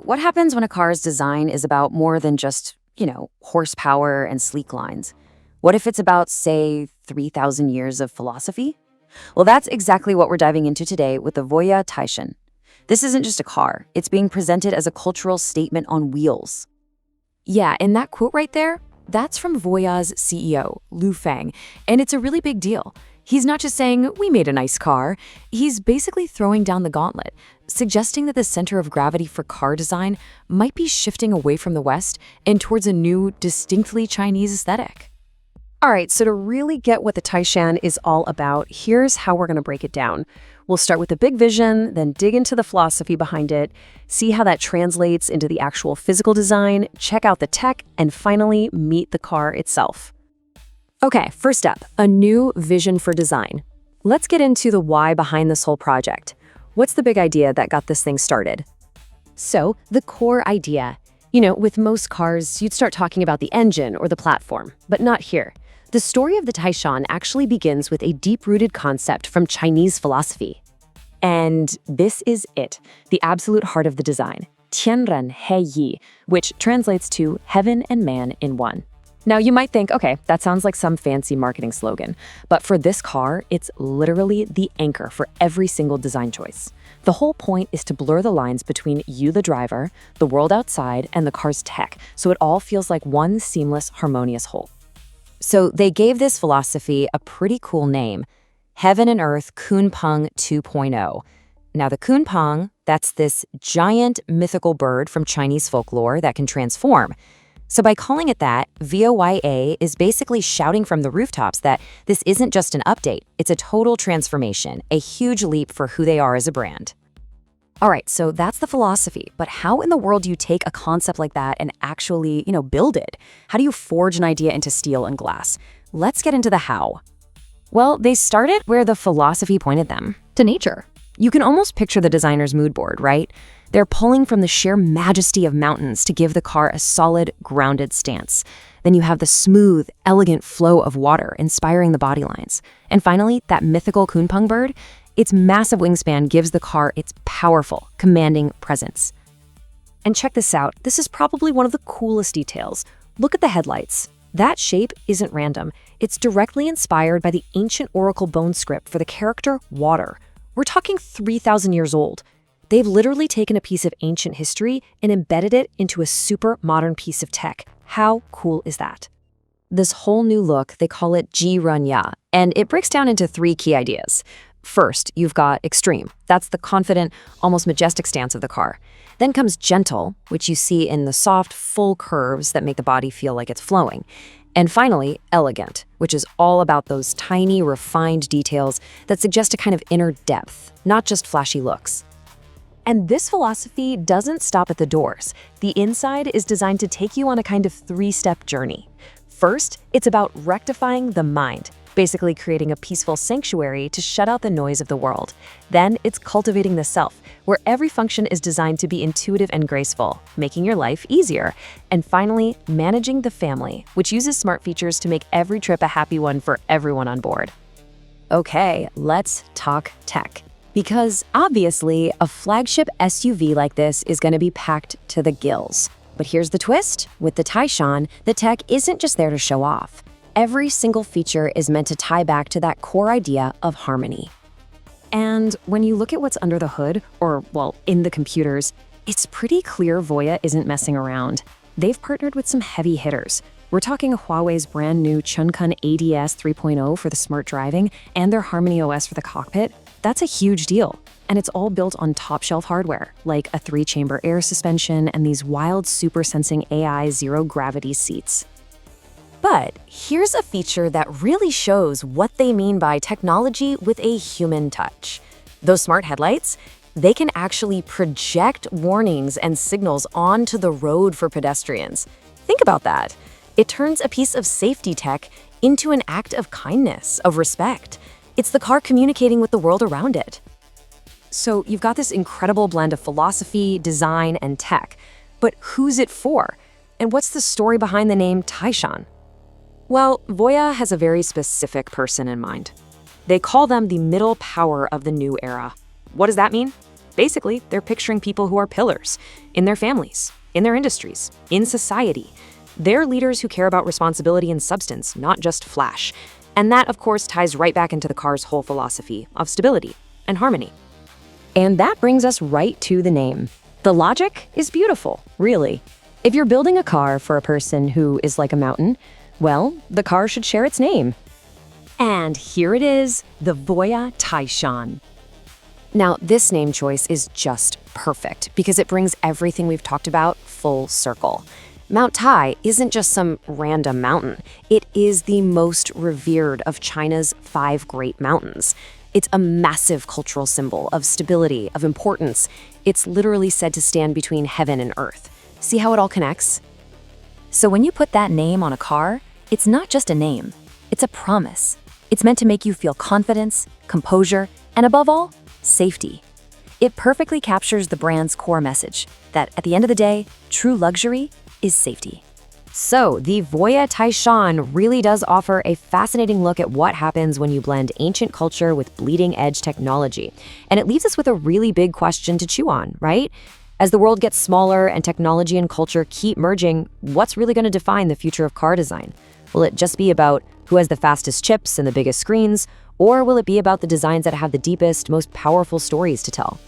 what happens when a car's design is about more than just, horsepower and sleek lines? What if it's about, say, 3,000 years of philosophy? Well, that's exactly what we're diving into today with the VOYAH Taishan. This isn't just a car, it's being presented as a cultural statement on wheels. Yeah, and that quote right there, that's from Voya's CEO, Lu Feng, and it's a really big deal. He's not just saying, we made a nice car. He's basically throwing down the gauntlet, suggesting that the center of gravity for car design might be shifting away from the West and towards a new, distinctly Chinese aesthetic. All right, so to really get what the Taishan is all about, here's how we're going to break it down. We'll start with the big vision, then dig into the philosophy behind it, see how that translates into the actual physical design, check out the tech, and finally meet the car itself. Okay, first up, a new vision for design. Let's get into the why behind this whole project. What's the big idea that got this thing started? So, the core idea. With most cars, you'd start talking about the engine or the platform, but not here. The story of the Taishan actually begins with a deep-rooted concept from Chinese philosophy. And this is it, the absolute heart of the design, Tian He Yi, which translates to heaven and man in one. Now, you might think, okay, that sounds like some fancy marketing slogan, but for this car, it's literally the anchor for every single design choice. The whole point is to blur the lines between you, the driver, the world outside, and the car's tech, so it all feels like one seamless, harmonious whole. So they gave this philosophy a pretty cool name, Heaven and Earth Kunpeng 2.0. Now, the Kunpeng, that's this giant mythical bird from Chinese folklore that can transform. So by calling it that, VOYAH is basically shouting from the rooftops that this isn't just an update, it's a total transformation, a huge leap for who they are as a brand. All right, so that's the philosophy, but how in the world do you take a concept like that and actually, build it? How do you forge an idea into steel and glass? Let's get into the how. Well, they started where the philosophy pointed them, to nature. You can almost picture the designer's mood board, right? They're pulling from the sheer majesty of mountains to give the car a solid, grounded stance. Then you have the smooth, elegant flow of water inspiring the body lines. And finally, that mythical Kunpeng bird, its massive wingspan gives the car its powerful, commanding presence. And check this out, this is probably one of the coolest details. Look at the headlights. That shape isn't random. It's directly inspired by the ancient oracle bone script for the character Water. We're talking 3,000 years old. They've literally taken a piece of ancient history and embedded it into a super modern piece of tech. How cool is that? This whole new look, they call it Jiya, and it breaks down into 3 key ideas. First, you've got extreme. That's the confident, almost majestic stance of the car. Then comes gentle, which you see in the soft, full curves that make the body feel like it's flowing. And finally, elegant, which is all about those tiny, refined details that suggest a kind of inner depth, not just flashy looks. And this philosophy doesn't stop at the doors. The inside is designed to take you on a kind of 3-step journey. First, it's about rectifying the mind, basically creating a peaceful sanctuary to shut out the noise of the world. Then it's cultivating the self, where every function is designed to be intuitive and graceful, making your life easier. And finally, managing the family, which uses smart features to make every trip a happy one for everyone on board. Okay, let's talk tech. Because obviously, a flagship SUV like this is going to be packed to the gills. But here's the twist. With the Taishan, the tech isn't just there to show off. Every single feature is meant to tie back to that core idea of harmony. And when you look at what's under the hood, or, in the computers, it's pretty clear Voya isn't messing around. They've partnered with some heavy hitters. We're talking Huawei's brand new Qiankun ADS 3.0 for the smart driving and their Harmony OS for the cockpit. That's a huge deal. And it's all built on top-shelf hardware, like a 3-chamber air suspension and these wild super-sensing AI zero-gravity seats. But here's a feature that really shows what they mean by technology with a human touch. Those smart headlights, they can actually project warnings and signals onto the road for pedestrians. Think about that. It turns a piece of safety tech into an act of kindness, of respect. It's the car communicating with the world around it. So you've got this incredible blend of philosophy, design, and tech. But who's it for? And what's the story behind the name Taishan? Well, Voya has a very specific person in mind. They call them the middle power of the new era. What does that mean? Basically, they're picturing people who are pillars in their families, in their industries, in society. They're leaders who care about responsibility and substance, not just flash. And that, of course, ties right back into the car's whole philosophy of stability and harmony. And that brings us right to the name. The logic is beautiful, really. If you're building a car for a person who is like a mountain, well, the car should share its name. And here it is, the VOYAH Taishan. Now, this name choice is just perfect because it brings everything we've talked about full circle. Mount Tai isn't just some random mountain. It is the most revered of China's 5 great mountains. It's a massive cultural symbol of stability, of importance. It's literally said to stand between heaven and earth. See how it all connects? So when you put that name on a car, it's not just a name. It's a promise. It's meant to make you feel confidence, composure, and above all, safety. It perfectly captures the brand's core message that at the end of the day, true luxury is safety. So, the VOYAH Taishan really does offer a fascinating look at what happens when you blend ancient culture with bleeding-edge technology. And it leaves us with a really big question to chew on, right? As the world gets smaller and technology and culture keep merging, what's really going to define the future of car design? Will it just be about who has the fastest chips and the biggest screens? Or will it be about the designs that have the deepest, most powerful stories to tell?